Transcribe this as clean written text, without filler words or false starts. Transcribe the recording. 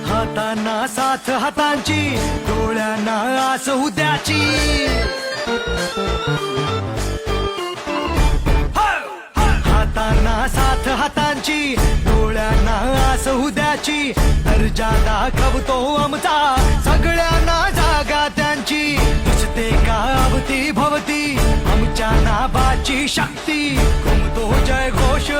हातांना साथ हातांची, डोळ्यांना आस उद्याची. हातांना साथ हातांची, डोळ्यांना आस उद्याची. दर्जा दाखवतो आमचा, सगळ्यांना जागा त्यांची. दिसते का अवती भवती आमच्या नावाची शक्ती. घुमतो जय घोष